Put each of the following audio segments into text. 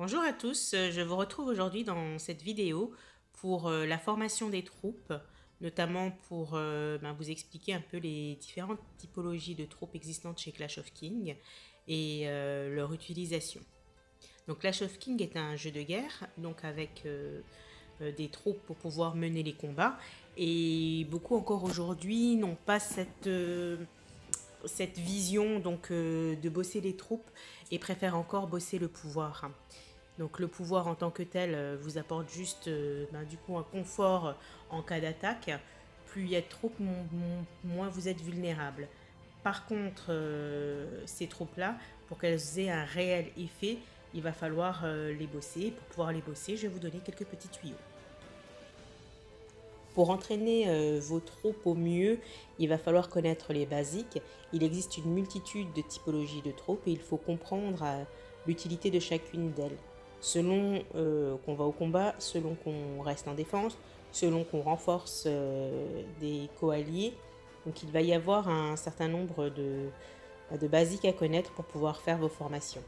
Bonjour à tous, je vous retrouve aujourd'hui dans cette vidéo pour la formation des troupes, notamment pour vous expliquer un peu les différentes typologies de troupes existantes chez Clash of Kings et leur utilisation. Donc Clash of Kings est un jeu de guerre, donc avec des troupes pour pouvoir mener les combats, et beaucoup encore aujourd'hui n'ont pas cette vision de bosser les troupes et préfèrent encore bosser le pouvoir. Donc le pouvoir en tant que tel vous apporte juste du coup un confort en cas d'attaque. Plus il y a de troupes, moins vous êtes vulnérable. Par contre, ces troupes-là, pour qu'elles aient un réel effet, il va falloir les bosser. Pour pouvoir les bosser, je vais vous donner quelques petits tuyaux. Pour entraîner vos troupes au mieux, il va falloir connaître les basiques. Il existe une multitude de typologies de troupes et il faut comprendre l'utilité de chacune d'elles. Selon qu'on va au combat, selon qu'on reste en défense, selon qu'on renforce des coalliés. Donc il va y avoir un certain nombre de basiques à connaître pour pouvoir faire vos formations.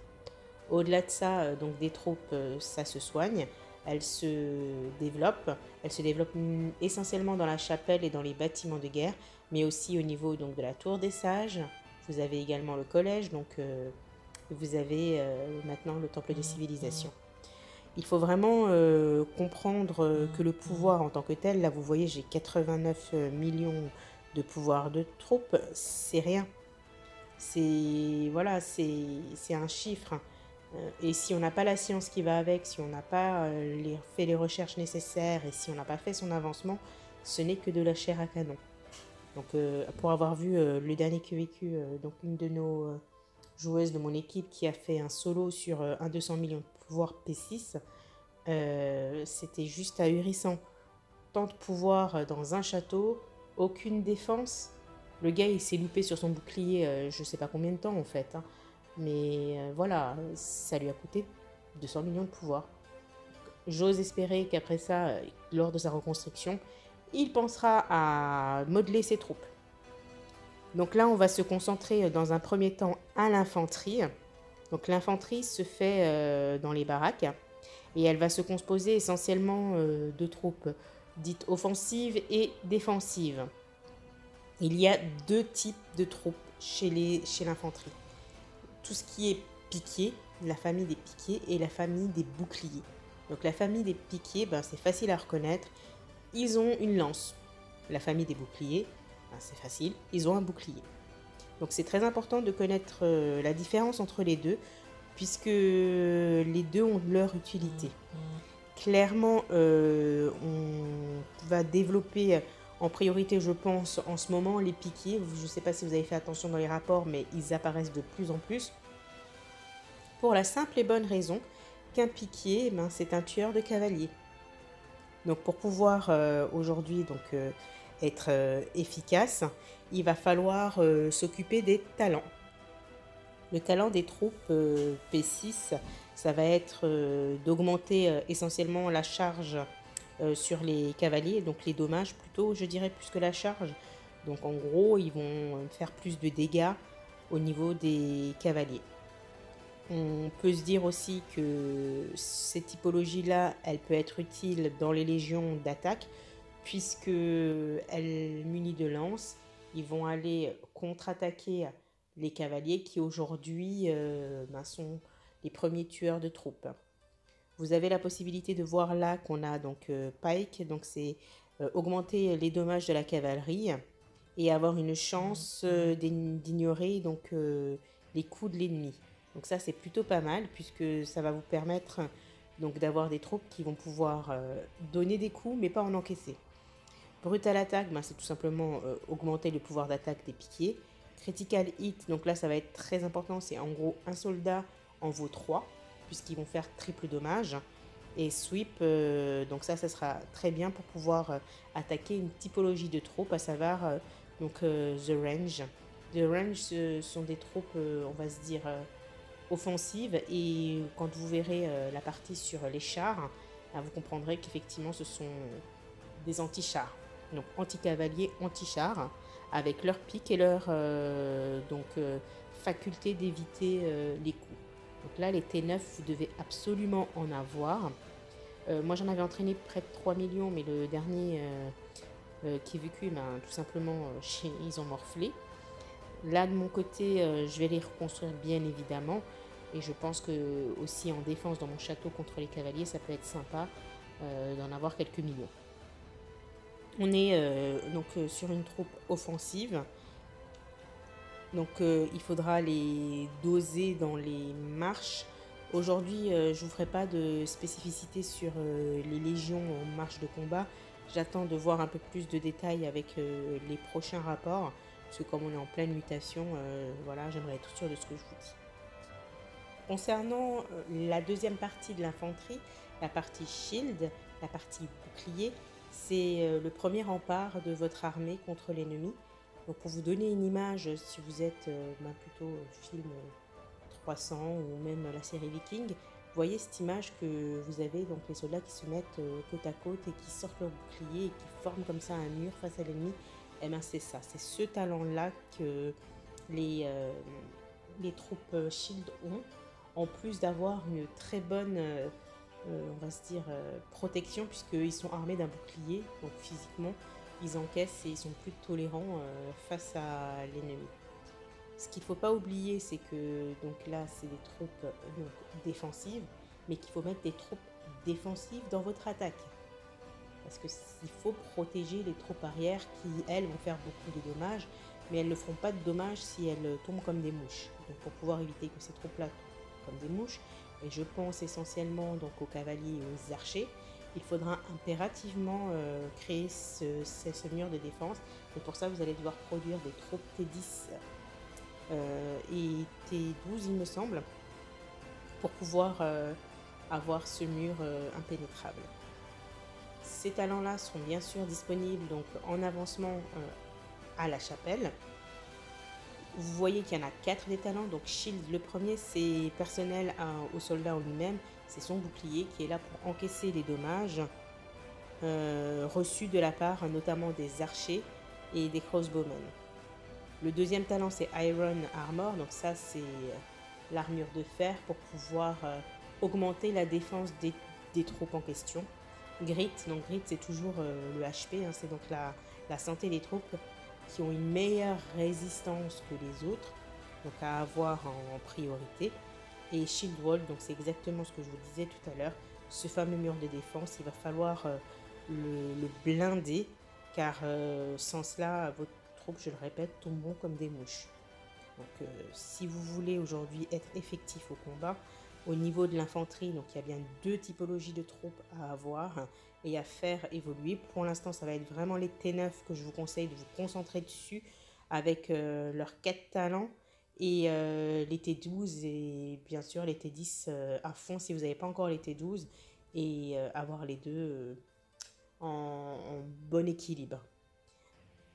Au-delà de ça, donc des troupes, ça se soigne, elles se développent. Elles se développent essentiellement dans la chapelle et dans les bâtiments de guerre, mais aussi au niveau donc, de la tour des sages. Vous avez également le collège, donc vous avez maintenant le temple des civilisations. Il faut vraiment comprendre que le pouvoir en tant que tel, là vous voyez j'ai 89 millions de pouvoir de troupes, c'est rien. C'est voilà, c'est un chiffre. Et si on n'a pas la science qui va avec, si on n'a pas fait les recherches nécessaires et si on n'a pas fait son avancement, ce n'est que de la chair à canon. Donc pour avoir vu le dernier que vécu, donc une de nos joueuses de mon équipe qui a fait un solo sur un 200 millions de pouvoir P6, c'était juste ahurissant. Tant de pouvoir dans un château, aucune défense. Le gars il s'est loupé sur son bouclier je sais pas combien de temps en fait. Hein. Mais voilà, ça lui a coûté 200 millions de pouvoir. J'ose espérer qu'après ça, lors de sa reconstruction, il pensera à modeler ses troupes. Donc là, on va se concentrer dans un premier temps à l'infanterie. Donc l'infanterie se fait dans les baraques et elle va se composer essentiellement de troupes dites offensives et défensives. Il y a deux types de troupes chez l'infanterie. Tout ce qui est piquier, la famille des piquiers et la famille des boucliers. Donc la famille des piquiers, c'est facile à reconnaître. Ils ont une lance. La famille des boucliers, c'est facile, ils ont un bouclier. Donc c'est très important de connaître la différence entre les deux, puisque les deux ont leur utilité. Clairement, on va développer en priorité, je pense, en ce moment, les piquiers. Je ne sais pas si vous avez fait attention dans les rapports, mais ils apparaissent de plus en plus. Pour la simple et bonne raison qu'un piquier, c'est un tueur de cavaliers. Donc pour pouvoir aujourd'hui être efficace, il va falloir s'occuper des talents. Le talent des troupes P6, ça va être d'augmenter essentiellement la charge sur les cavaliers, donc les dommages plutôt, je dirais, plus que la charge. Donc en gros, ils vont faire plus de dégâts au niveau des cavaliers. On peut se dire aussi que cette typologie-là, elle peut être utile dans les légions d'attaque, puisqu'elle munie de lances, ils vont aller contre-attaquer les cavaliers qui aujourd'hui sont les premiers tueurs de troupes. Vous avez la possibilité de voir là qu'on a donc Pike, donc c'est augmenter les dommages de la cavalerie et avoir une chance d'ignorer donc les coups de l'ennemi. Donc ça c'est plutôt pas mal puisque ça va vous permettre donc d'avoir des troupes qui vont pouvoir donner des coups mais pas en encaisser. Brutal attack, c'est tout simplement augmenter le pouvoir d'attaque des piquiers. Critical hit, donc là ça va être très important, c'est en gros un soldat en vaut 3 puisqu'ils vont faire triple dommage. Et sweep, donc ça sera très bien pour pouvoir attaquer une typologie de troupes, à savoir the range. The range, ce sont des troupes, on va se dire, offensives. Et quand vous verrez la partie sur les chars, vous comprendrez qu'effectivement ce sont des anti-chars. Donc anti-cavaliers, anti-chars, avec leur pique et leur faculté d'éviter les coups. Donc là, les T9, vous devez absolument en avoir. Moi, j'en avais entraîné près de 3 millions, mais le dernier qui est vécu, ben, tout simplement, ils ont morflé. Là, de mon côté, je vais les reconstruire bien évidemment. Et je pense que aussi en défense dans mon château contre les cavaliers, ça peut être sympa d'en avoir quelques millions. On est donc sur une troupe offensive. Donc il faudra les doser dans les marches. Aujourd'hui, je ne vous ferai pas de spécificité sur les légions en marche de combat. J'attends de voir un peu plus de détails avec les prochains rapports. Parce que comme on est en pleine mutation, voilà, j'aimerais être sûre de ce que je vous dis. Concernant la deuxième partie de l'infanterie, la partie shield, la partie bouclier, c'est le premier rempart de votre armée contre l'ennemi. Donc pour vous donner une image, si vous êtes plutôt film 300 ou même la série Viking, vous voyez cette image que vous avez, donc les soldats qui se mettent côte à côte et qui sortent leur bouclier et qui forment comme ça un mur face à l'ennemi. Eh bien c'est ça, c'est ce talent-là que les troupes Shield ont, en plus d'avoir une très bonne, on va se dire, protection, puisqu'ils sont armés d'un bouclier, donc physiquement, ils encaissent et ils sont plus tolérants face à l'ennemi. Ce qu'il ne faut pas oublier, c'est que donc là, c'est des troupes donc, défensives, mais qu'il faut mettre des troupes défensives dans votre attaque. Parce qu'il faut protéger les troupes arrière qui, elles, vont faire beaucoup de dommages, mais elles ne feront pas de dommages si elles tombent comme des mouches. Donc pour pouvoir éviter que ces troupes-là tombent comme des mouches, et je pense essentiellement donc aux cavaliers et aux archers, il faudra impérativement créer ce mur de défense. Et pour ça, vous allez devoir produire des troupes T10 et T12, il me semble, pour pouvoir avoir ce mur impénétrable. Ces talents-là sont bien sûr disponibles donc en avancement à la chapelle. Vous voyez qu'il y en a 4 des talents. Donc Shield, le premier, c'est personnel au soldat en lui-même. C'est son bouclier qui est là pour encaisser les dommages reçus de la part notamment des archers et des crossbowmen. Le deuxième talent, c'est Iron Armor. Donc ça, c'est l'armure de fer pour pouvoir augmenter la défense des troupes en question. Grit, donc Grit, c'est toujours le HP, hein, c'est donc la santé des troupes qui ont une meilleure résistance que les autres, donc à avoir en priorité. Et Shield Wall, donc c'est exactement ce que je vous disais tout à l'heure, ce fameux mur de défense, il va falloir le blinder, car sans cela, vos troupes, je le répète, tomberont comme des mouches. Donc si vous voulez aujourd'hui être effectif au combat, au niveau de l'infanterie, donc il y a bien 2 typologies de troupes à avoir et à faire évoluer. Pour l'instant, ça va être vraiment les T9 que je vous conseille de vous concentrer dessus avec leurs 4 talents et les T12 et bien sûr les T10 à fond si vous n'avez pas encore les T12 et avoir les deux en bon équilibre.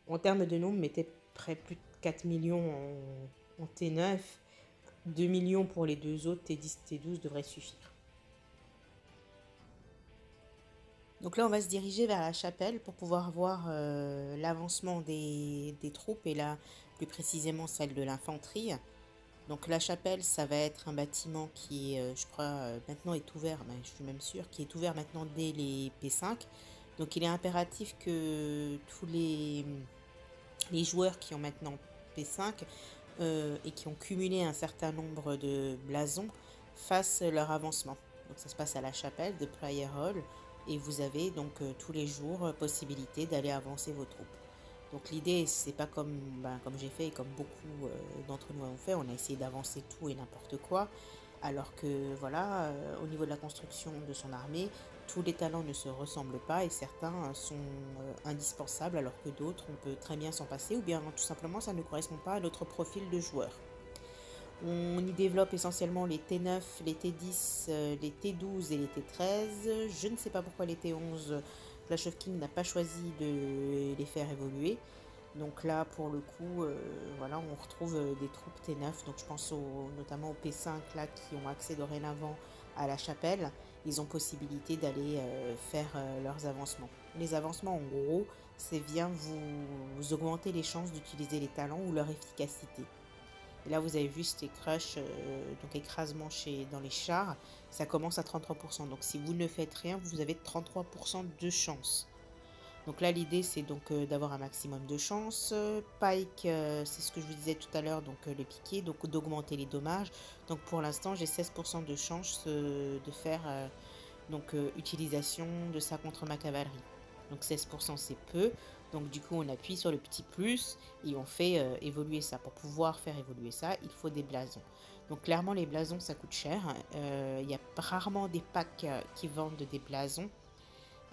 En termes de nombre, mettez près plus de 4 millions en T9. 2 millions pour les deux autres, T10, T12 devrait suffire. Donc là, on va se diriger vers la chapelle pour pouvoir voir l'avancement des troupes et là, plus précisément, celle de l'infanterie. Donc la chapelle, ça va être un bâtiment qui, je crois, maintenant est ouvert, mais je suis même sûre, qui est ouvert maintenant dès les P5. Donc il est impératif que tous les joueurs qui ont maintenant P5 et qui ont cumulé un certain nombre de blasons fassent leur avancement. Donc ça se passe à la chapelle de Prayer Hall et vous avez donc tous les jours possibilité d'aller avancer vos troupes. Donc l'idée, c'est pas comme j'ai fait et comme beaucoup d'entre nous ont fait, on a essayé d'avancer tout et n'importe quoi, alors que voilà, au niveau de la construction de son armée, tous les talents ne se ressemblent pas et certains sont indispensables alors que d'autres, on peut très bien s'en passer ou bien tout simplement ça ne correspond pas à notre profil de joueur. On y développe essentiellement les T9, les T10, les T12 et les T13. Je ne sais pas pourquoi les T11, Clash of Kings n'a pas choisi de les faire évoluer. Donc là, pour le coup, voilà, on retrouve des troupes T9. Donc je pense notamment aux P5 là, qui ont accès dorénavant à la chapelle. Ils ont possibilité d'aller faire leurs avancements. Les avancements, en gros, c'est bien vous augmenter les chances d'utiliser les talents ou leur efficacité. Et là, vous avez vu, c'était crush, donc écrasement dans les chars, ça commence à 33%. Donc si vous ne faites rien, vous avez 33% de chance. Donc là, l'idée, c'est donc d'avoir un maximum de chance. Pike, c'est ce que je vous disais tout à l'heure, donc le piqué, donc d'augmenter les dommages. Donc pour l'instant, j'ai 16% de chance de faire utilisation de ça contre ma cavalerie. Donc 16% c'est peu. Donc du coup, on appuie sur le petit plus et on fait évoluer ça. Pour pouvoir faire évoluer ça, il faut des blasons. Donc clairement, les blasons, ça coûte cher. Il y a rarement des packs qui vendent des blasons.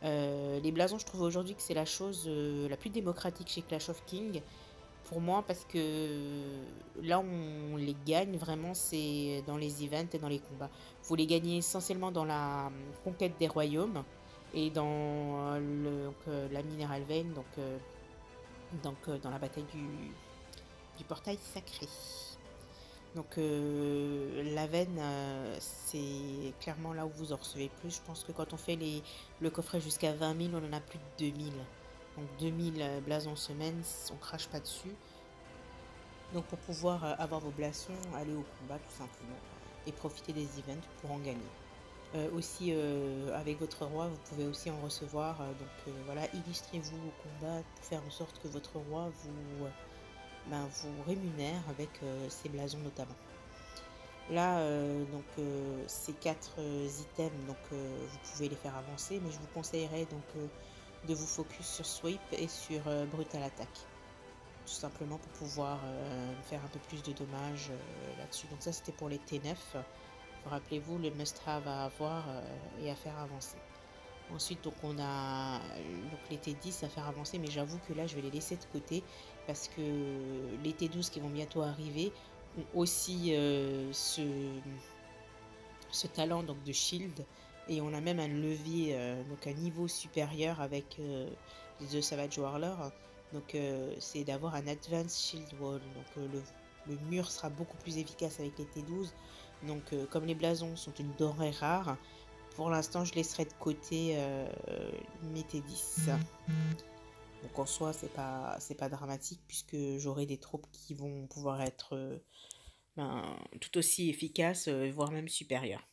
Les blasons, je trouve aujourd'hui que c'est la chose la plus démocratique chez Clash of Kings pour moi parce que là on les gagne vraiment c'est dans les events et dans les combats. Vous les gagnez essentiellement dans la conquête des royaumes et dans la Mineral Vein, dans la bataille du portail sacré. Donc la veine, c'est clairement là où vous en recevez plus. Je pense que quand on fait le coffret jusqu'à 20 000, on en a plus de 2000. Donc 2000 blasons semaine, on crache pas dessus. Donc pour pouvoir avoir vos blasons, allez au combat tout simplement et profiter des events pour en gagner. Aussi avec votre roi, vous pouvez aussi en recevoir. Voilà, illustrez-vous au combat pour faire en sorte que votre roi vous rémunère avec ses blasons notamment. Là, ces 4 items, vous pouvez les faire avancer, mais je vous conseillerais de vous focus sur Sweep et sur Brutal Attack. Tout simplement pour pouvoir faire un peu plus de dommages là-dessus. Donc ça, c'était pour les T9. Rappelez-vous, le must-have à avoir et à faire avancer. Ensuite, donc on a les T10 à faire avancer, mais j'avoue que là, je vais les laisser de côté parce que les T12 qui vont bientôt arriver ont aussi ce talent donc de shield et on a même un levier, donc un niveau supérieur avec The Savage Warlord. Donc c'est d'avoir un Advanced Shield Wall. Donc le mur sera beaucoup plus efficace avec les T12. Donc comme les blasons sont une denrée rare, pour l'instant je laisserai de côté mes T10. Donc en soi c'est pas dramatique puisque j'aurai des troupes qui vont pouvoir être tout aussi efficaces, voire même supérieures.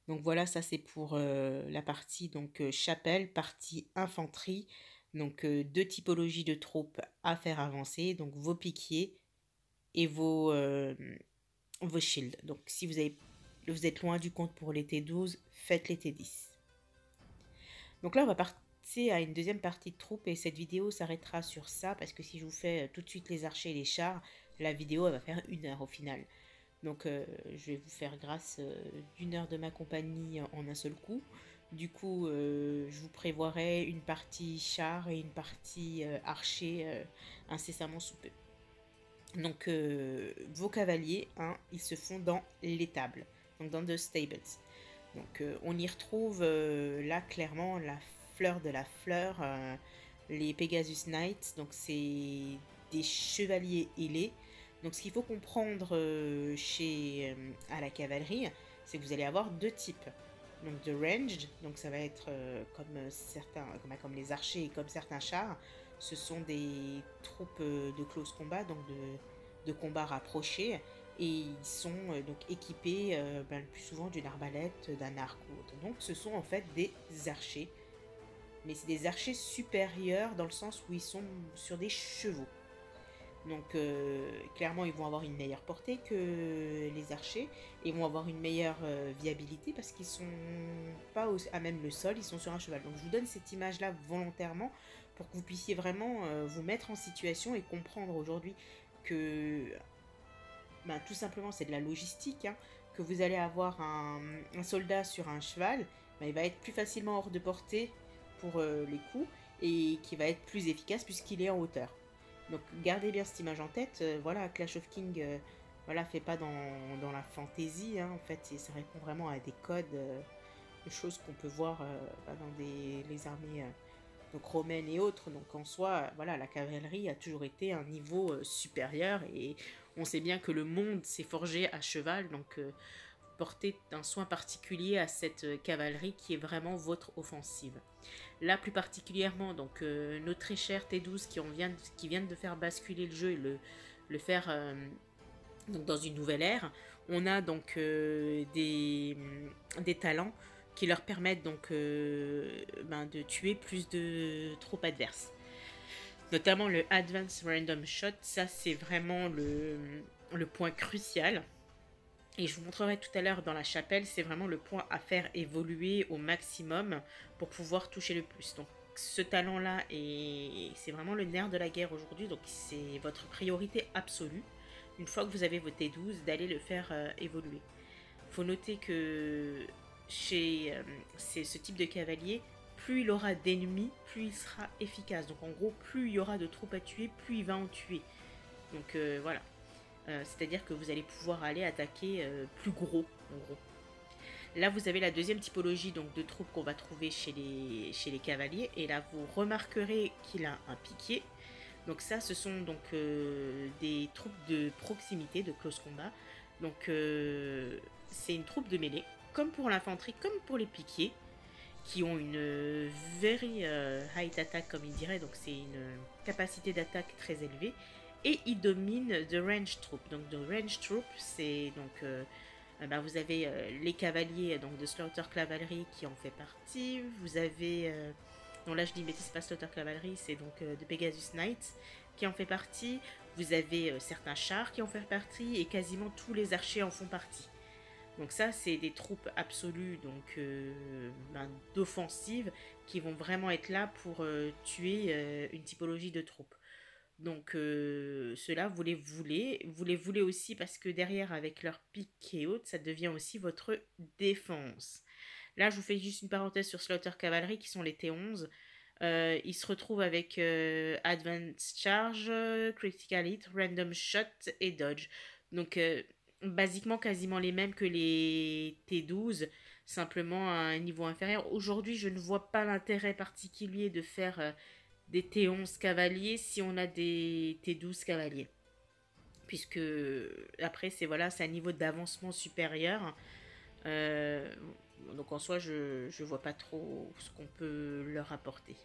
Donc voilà, ça c'est pour la partie chapelle, partie infanterie. Donc 2 typologies de troupes à faire avancer, donc vos piquiers et vos shields. Donc si vous êtes loin du compte pour les T12, faites les T10. Donc là on va passer à une deuxième partie de troupes et cette vidéo s'arrêtera sur ça parce que si je vous fais tout de suite les archers et les chars, la vidéo elle va faire 1 heure au final. Donc je vais vous faire grâce d'1 heure de ma compagnie en un seul coup. Du coup, je vous prévoirai une partie char et une partie archer incessamment sous peu. Donc vos cavaliers, ils se font dans l'étable, donc dans the stables. Donc on y retrouve là clairement la fleur de la fleur, les Pegasus Knights. Donc c'est des chevaliers ailés. Donc ce qu'il faut comprendre à la cavalerie, c'est que vous allez avoir 2 types. Donc de ranged, donc ça va être comme les archers et comme certains chars, ce sont des troupes de close combat, donc de combat rapproché, et ils sont équipés le plus souvent d'une arbalète, d'un arc ou autre. Donc ce sont en fait des archers, mais c'est des archers supérieurs dans le sens où ils sont sur des chevaux. Donc clairement ils vont avoir une meilleure portée que les archers et vont avoir une meilleure viabilité parce qu'ils sont pas à même le sol, ils sont sur un cheval. Donc je vous donne cette image là volontairement pour que vous puissiez vraiment vous mettre en situation et comprendre aujourd'hui que tout simplement c'est de la logistique, que vous allez avoir un soldat sur un cheval, il va être plus facilement hors de portée pour les coups et qui va être plus efficace puisqu'il est en hauteur. Donc gardez bien cette image en tête. Voilà, Clash of Kings fait pas dans la fantaisie, en fait ça répond vraiment à des codes, de choses qu'on peut voir dans les armées romaines et autres. Donc en soi, la cavalerie a toujours été un niveau supérieur et on sait bien que le monde s'est forgé à cheval, donc portez un soin particulier à cette cavalerie qui est vraiment votre offensive. Là plus particulièrement, nos très chers T12 qui viennent de faire basculer le jeu et le faire Donc dans une nouvelle ère, on a donc des talents qui leur permettent donc de tuer plus de troupes adverses. Notamment le Advanced Random Shot, ça c'est vraiment le point crucial. Et je vous montrerai tout à l'heure dans la chapelle, c'est vraiment le point à faire évoluer au maximum pour pouvoir toucher le plus. Donc ce talent-là, c'est vraiment le nerf de la guerre aujourd'hui, donc c'est votre priorité absolue. Une fois que vous avez vos T12, d'aller le faire évoluer. Faut noter que chez ce type de cavalier, plus il aura d'ennemis, plus il sera efficace. Donc en gros, plus il y aura de troupes à tuer, plus il va en tuer. Donc voilà. C'est-à-dire que vous allez pouvoir aller attaquer plus gros, en gros. Là, vous avez la deuxième typologie donc, de troupes qu'on va trouver chez les cavaliers. Et là, vous remarquerez qu'il a un piquier. Donc ça, ce sont donc des troupes de proximité, de close combat. Donc c'est une troupe de mêlée, comme pour l'infanterie, comme pour les piquiers, qui ont une very high attack, comme il dirait. Donc c'est une capacité d'attaque très élevée. Et ils dominent the range troop. Donc the range troop, c'est donc vous avez les cavaliers donc de Slaughter Cavalry qui en fait partie. Vous avez non là je dis mais c'est pas Slaughter Cavalry, c'est donc de Pegasus Knights qui en fait partie. Vous avez certains chars qui en font partie et quasiment tous les archers en font partie. Donc ça c'est des troupes absolues donc d'offensive qui vont vraiment être là pour tuer une typologie de troupes. Donc ceux-là, vous les voulez aussi parce que derrière, avec leur pique et autres, ça devient aussi votre défense. Là, je vous fais juste une parenthèse sur Slaughter Cavalry, qui sont les T11. Ils se retrouvent avec Advanced Charge, Critical Hit, Random Shot et Dodge. Donc, basiquement, quasiment les mêmes que les T12, simplement à un niveau inférieur. Aujourd'hui, je ne vois pas l'intérêt particulier de faire des T11 cavaliers si on a des T12 cavaliers. Puisque après, c'est un niveau d'avancement supérieur. Euh, donc en soi, je vois pas trop ce qu'on peut leur apporter.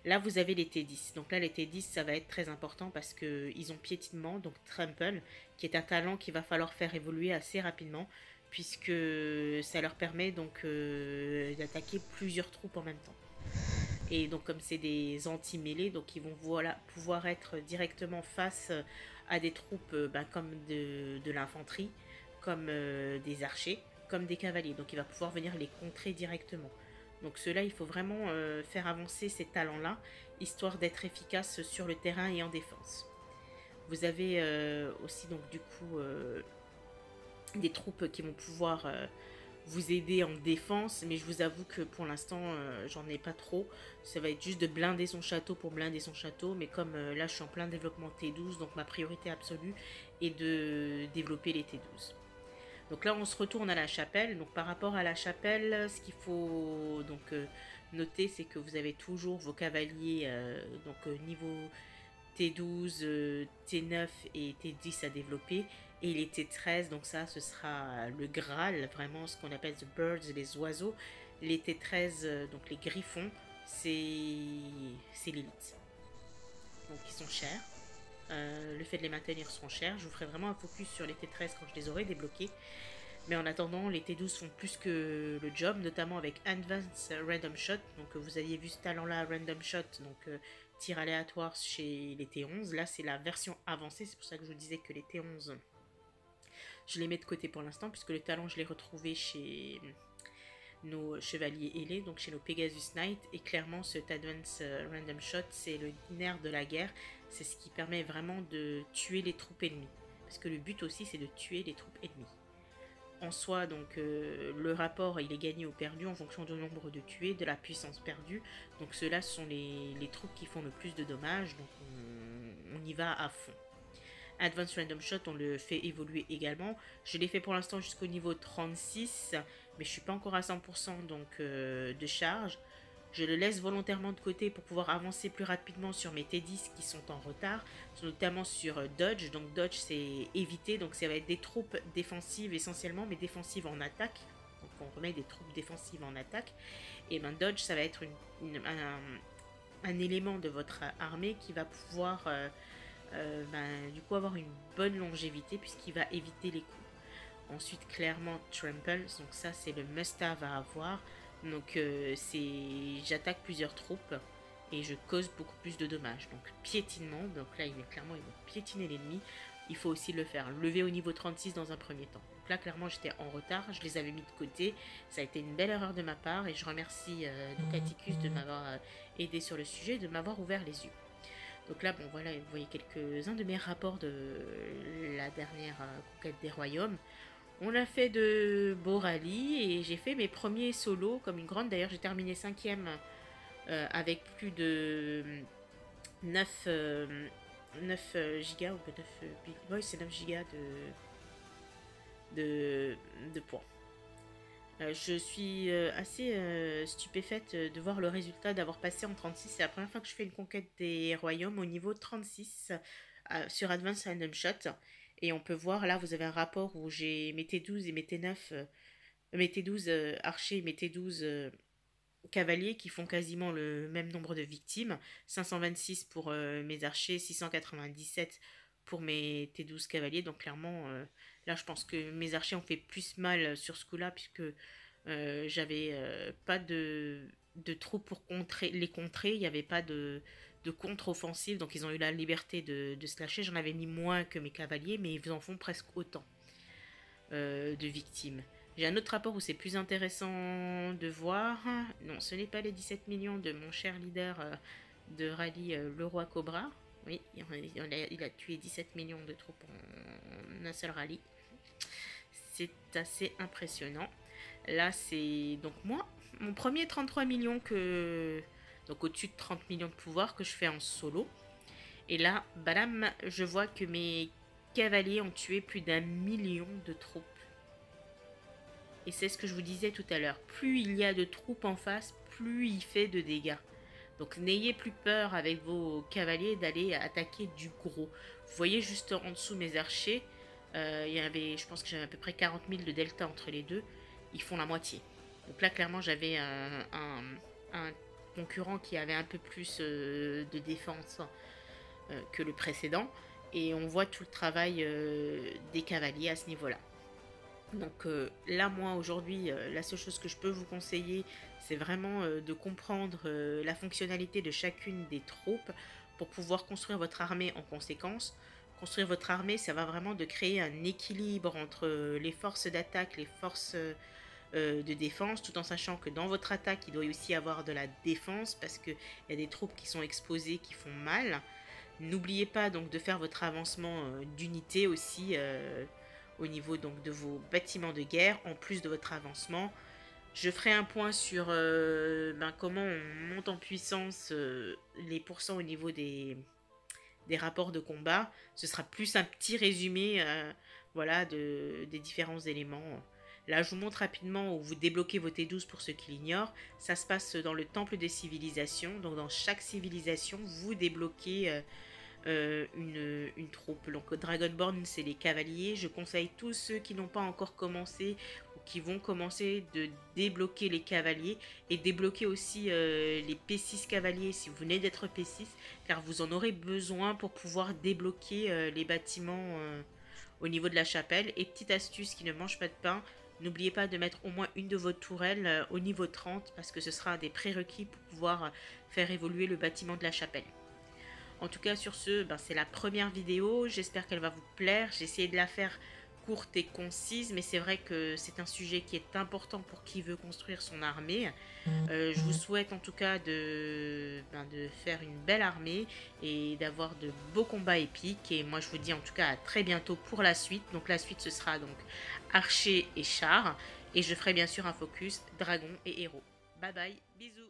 Là, vous avez les T10. Donc là, les T10, ça va être très important parce qu'ils ont piétinement, donc Trample, qui est un talent qu'il va falloir faire évoluer assez rapidement, puisque ça leur permet donc d'attaquer plusieurs troupes en même temps. Et donc comme c'est des anti-mêlés, donc ils vont pouvoir être directement face à des troupes comme de l'infanterie, comme des archers, comme des cavaliers. Donc il va pouvoir venir les contrer directement. Donc cela, il faut vraiment faire avancer ces talents-là, histoire d'être efficace sur le terrain et en défense. Vous avez aussi donc du coup des troupes qui vont pouvoir vous aider en défense, mais je vous avoue que pour l'instant j'en ai pas trop. Ça va être juste de blinder son château pour blinder son château, mais comme là je suis en plein développement T12, donc ma priorité absolue est de développer les T12. Donc là on se retourne à la chapelle. Donc par rapport à la chapelle, ce qu'il faut donc noter, c'est que vous avez toujours vos cavaliers niveau T12, T9 et T10 à développer. Et les T13, donc ça, ce sera le Graal, vraiment ce qu'on appelle the birds, les oiseaux. Les T13, donc les griffons, c'est l'élite. Donc ils sont chers. Le fait de les maintenir seront chers. Je vous ferai vraiment un focus sur les T13 quand je les aurai débloqués. Mais en attendant, les T12 font plus que le job, notamment avec Advanced Random Shot. Donc vous aviez vu ce talent-là, Random Shot, donc tir aléatoire chez les T11. Là, c'est la version avancée, c'est pour ça que je vous disais que les T11, je les mets de côté pour l'instant, puisque le talent, je l'ai retrouvé chez nos chevaliers ailés, donc chez nos Pegasus Knight. Et clairement, cet Advanced Random Shot, c'est le nerf de la guerre. C'est ce qui permet vraiment de tuer les troupes ennemies. Parce que le but aussi, c'est de tuer les troupes ennemies. En soi, donc le rapport il est gagné ou perdu en fonction du nombre de tués, de la puissance perdue. Donc ceux-là sont les troupes qui font le plus de dommages, donc on y va à fond. Advanced Random Shot, on le fait évoluer également. Je l'ai fait pour l'instant jusqu'au niveau 36, mais je suis pas encore à 100% donc de charge. Je le laisse volontairement de côté pour pouvoir avancer plus rapidement sur mes T10 qui sont en retard, notamment sur Dodge. Donc Dodge c'est éviter, donc ça va être des troupes défensives essentiellement, mais défensives en attaque. Donc on remet des troupes défensives en attaque. Et ben Dodge ça va être un élément de votre armée qui va pouvoir du coup avoir une bonne longévité puisqu'il va éviter les coups. Ensuite, clairement, Trample, donc ça c'est le must-have à avoir. Donc j'attaque plusieurs troupes et je cause beaucoup plus de dommages. Donc piétinement, donc là il va piétiner l'ennemi. Il faut aussi le faire lever au niveau 36 dans un premier temps. Donc là clairement j'étais en retard, je les avais mis de côté. Ça a été une belle erreur de ma part et je remercie donc Atticus de m'avoir aidé sur le sujet, de m'avoir ouvert les yeux. Donc là, bon voilà, vous voyez quelques-uns de mes rapports de la dernière conquête des royaumes. On a fait de beaux rallyes et j'ai fait mes premiers solos comme une grande. D'ailleurs, j'ai terminé cinquième avec plus de 9 gigas ou 9 ouais, c'est 9 gigas de points. Je suis assez stupéfaite de voir le résultat d'avoir passé en 36. C'est la première fois que je fais une conquête des royaumes au niveau 36 sur Advanced Random Shot. Et on peut voir, là, vous avez un rapport où j'ai mes T12 et mes T9, mes T12 archers et mes T12 cavaliers qui font quasiment le même nombre de victimes. 526 pour mes archers, 697 pour mes T12 cavaliers. Donc clairement, là, je pense que mes archers ont fait plus mal sur ce coup-là puisque j'avais pas de troupes pour les contrer. Il n'y avait pas de contre-offensive. Donc ils ont eu la liberté de se lâcher. J'en avais mis moins que mes cavaliers, mais ils en font presque autant de victimes. J'ai un autre rapport où c'est plus intéressant de voir. Non, ce n'est pas les 17 millions de mon cher leader de rallye, le roi Cobra. Oui, il a tué 17 millions de troupes en un seul rallye. C'est assez impressionnant. Là, c'est donc moi, mon premier 33 millions donc au-dessus de 30 millions de pouvoir que je fais en solo. Et là, badam, je vois que mes cavaliers ont tué plus d'1 million de troupes. Et c'est ce que je vous disais tout à l'heure. Plus il y a de troupes en face, plus il fait de dégâts. Donc n'ayez plus peur avec vos cavaliers d'aller attaquer du gros. Vous voyez juste en dessous mes archers, il y avait, je pense que j'avais à peu près 40 000 de delta entre les deux. Ils font la moitié. Donc là clairement j'avais un concurrent qui avait un peu plus de défense que le précédent. Et on voit tout le travail des cavaliers à ce niveau-là. Donc là, moi, aujourd'hui, la seule chose que je peux vous conseiller, c'est vraiment de comprendre la fonctionnalité de chacune des troupes pour pouvoir construire votre armée en conséquence. Construire votre armée, ça va vraiment de créer un équilibre entre les forces d'attaque, les forces de défense, tout en sachant que dans votre attaque, il doit aussi y avoir de la défense parce qu'il y a des troupes qui sont exposées, qui font mal. N'oubliez pas donc de faire votre avancement d'unité aussi au niveau donc de vos bâtiments de guerre, en plus de votre avancement. Je ferai un point sur comment on monte en puissance les pourcents au niveau des rapports de combat. Ce sera plus un petit résumé voilà, des différents éléments. Là, je vous montre rapidement où vous débloquez vos T12 pour ceux qui l'ignorent. Ça se passe dans le temple des civilisations. Donc, dans chaque civilisation, vous débloquez une troupe. Donc Dragonborn, c'est les cavaliers. Je conseille tous ceux qui n'ont pas encore commencé ou qui vont commencer de débloquer les cavaliers et débloquer aussi les P6 cavaliers si vous venez d'être P6, car vous en aurez besoin pour pouvoir débloquer les bâtiments au niveau de la chapelle. Et petite astuce qui ne mange pas de pain, n'oubliez pas de mettre au moins une de vos tourelles au niveau 30 parce que ce sera un des prérequis pour pouvoir faire évoluer le bâtiment de la chapelle. En tout cas, sur ce, c'est la première vidéo. J'espère qu'elle va vous plaire. J'ai essayé de la faire courte et concise, mais c'est vrai que c'est un sujet qui est important pour qui veut construire son armée. Je vous souhaite en tout cas de faire une belle armée et d'avoir de beaux combats épiques. Et moi, je vous dis en tout cas à très bientôt pour la suite. Donc la suite, ce sera donc archer et char. Et je ferai bien sûr un focus dragon et héros. Bye bye, bisous.